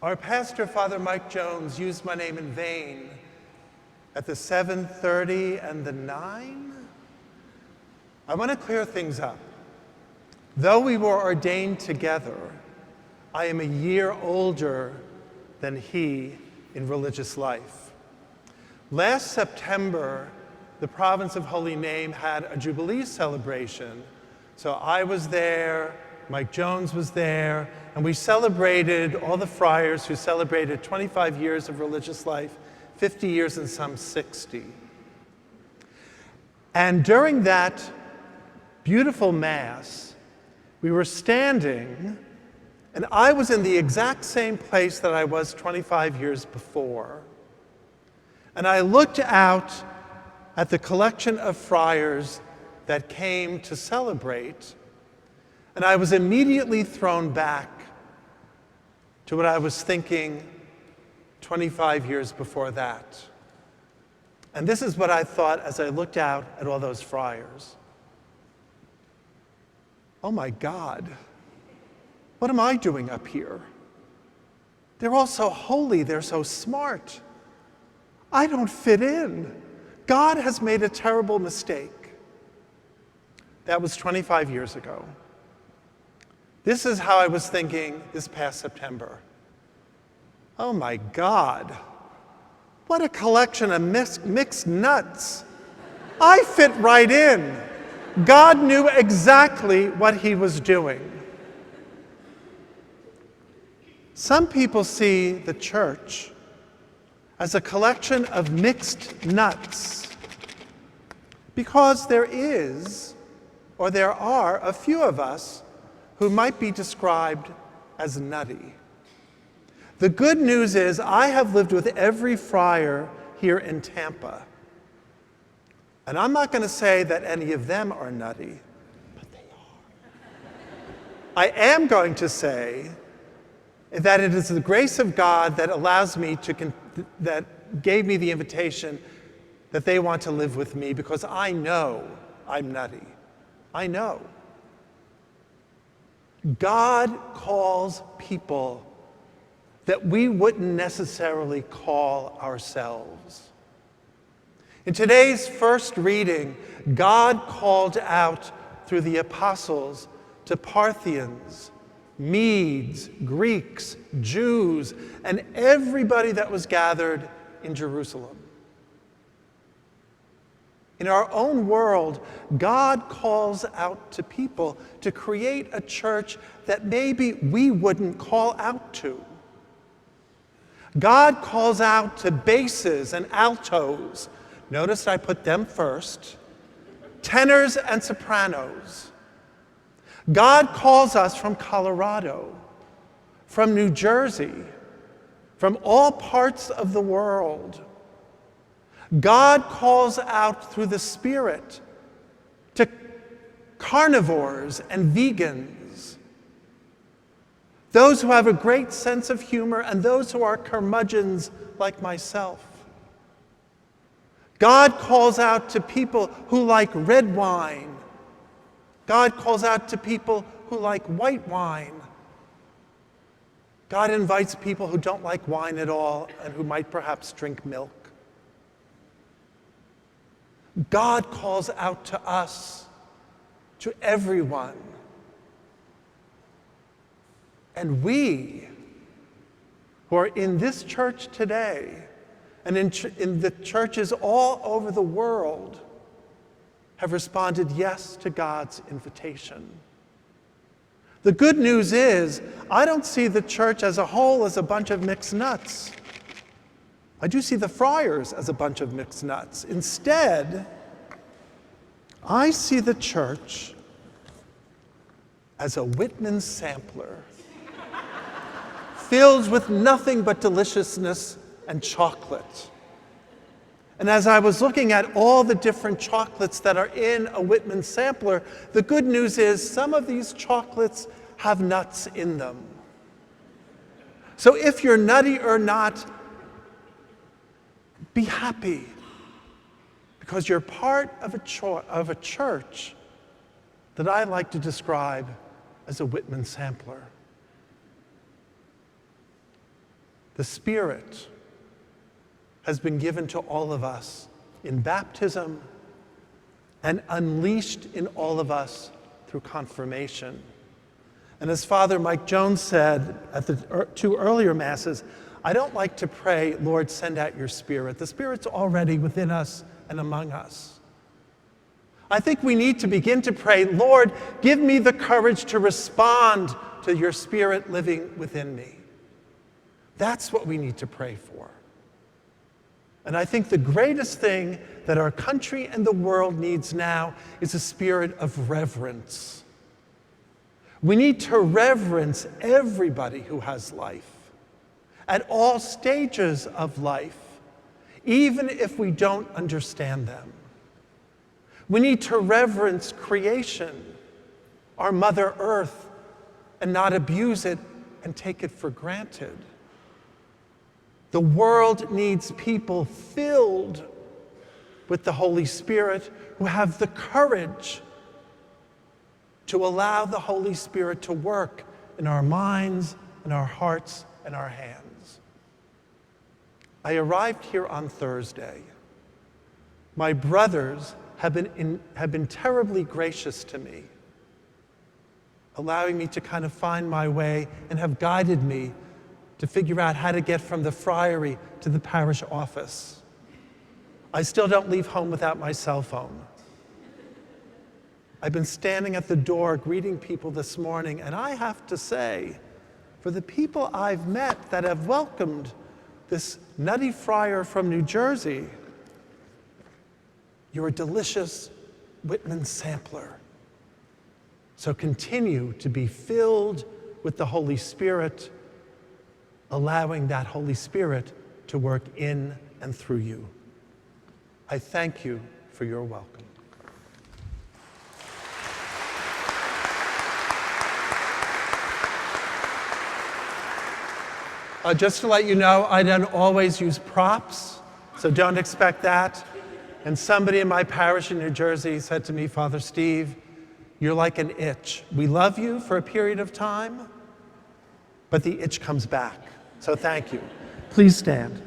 Our pastor, Father Mike Jones, used my name in vain at the 7:30 and the 9. I want to clear things up. Though we were ordained together, I am a year older than he in religious life. Last September, the province of Holy Name had a Jubilee celebration. So I was there, Mike Jones was there, and we celebrated all the friars who celebrated 25 years of religious life, 50 years and some 60. And during that beautiful Mass, we were standing, and I was in the exact same place that I was 25 years before. And I looked out at the collection of friars that came to celebrate, and I was immediately thrown back to what I was thinking 25 years before that. And this is what I thought as I looked out at all those friars. Oh my God, what am I doing up here? They're all so holy, they're so smart. I don't fit in. God has made a terrible mistake. That was 25 years ago. This is how I was thinking this past September. Oh my God, what a collection of mixed nuts. I fit right in. God knew exactly what he was doing. Some people see the church as a collection of mixed nuts because there are a few of us who might be described as nutty. The good news is I have lived with every friar here in Tampa. And I'm not going to say that any of them are nutty, but they are. I am going to say that it is the grace of God that allows me that gave me the invitation that they want to live with me because I know I'm nutty. I know. God calls people that we wouldn't necessarily call ourselves. In today's first reading, God called out through the apostles to Parthians, Medes, Greeks, Jews, and everybody that was gathered in Jerusalem. In our own world, God calls out to people to create a church that maybe we wouldn't call out to. God calls out to basses and altos. Notice I put them first. Tenors and sopranos. God calls us from Colorado, from New Jersey, from all parts of the world. God calls out through the Spirit to carnivores and vegans, those who have a great sense of humor and those who are curmudgeons like myself. God calls out to people who like red wine. God calls out to people who like white wine. God invites people who don't like wine at all and who might perhaps drink milk. God calls out to us, to everyone. And we, who are in this church today, and in the churches all over the world, have responded yes to God's invitation. The good news is, I don't see the church as a whole as a bunch of mixed nuts. I do see the friars as a bunch of mixed nuts. Instead, I see the church as a Whitman sampler, filled with nothing but deliciousness and chocolate. And as I was looking at all the different chocolates that are in a Whitman sampler, the good news is some of these chocolates have nuts in them. So if you're nutty or not, be happy, because you're part of a church that I like to describe as a Whitman sampler. The Spirit has been given to all of us in baptism and unleashed in all of us through confirmation. And as Father Mike Jones said at the two earlier Masses, I don't like to pray, Lord, send out your Spirit. The Spirit's already within us and among us. I think we need to begin to pray, Lord, give me the courage to respond to your Spirit living within me. That's what we need to pray for. And I think the greatest thing that our country and the world needs now is a spirit of reverence. We need to reverence everybody who has life, at all stages of life, even if we don't understand them. We need to reverence creation, our Mother Earth, and not abuse it and take it for granted. The world needs people filled with the Holy Spirit who have the courage to allow the Holy Spirit to work in our minds, in our hearts, and our hands. I arrived here on Thursday. My brothers have been terribly gracious to me, allowing me to kind of find my way and have guided me to figure out how to get from the friary to the parish office. I still don't leave home without my cell phone. I've been standing at the door greeting people this morning, and I have to say, for the people I've met that have welcomed this nutty friar from New Jersey, you're a delicious Whitman sampler. So continue to be filled with the Holy Spirit, allowing that Holy Spirit to work in and through you. I thank you for your welcome. Just to let you know, I don't always use props, so don't expect that. And somebody in my parish in New Jersey said to me, Father Steve, you're like an itch. We love you for a period of time, but the itch comes back. So thank you. Please stand.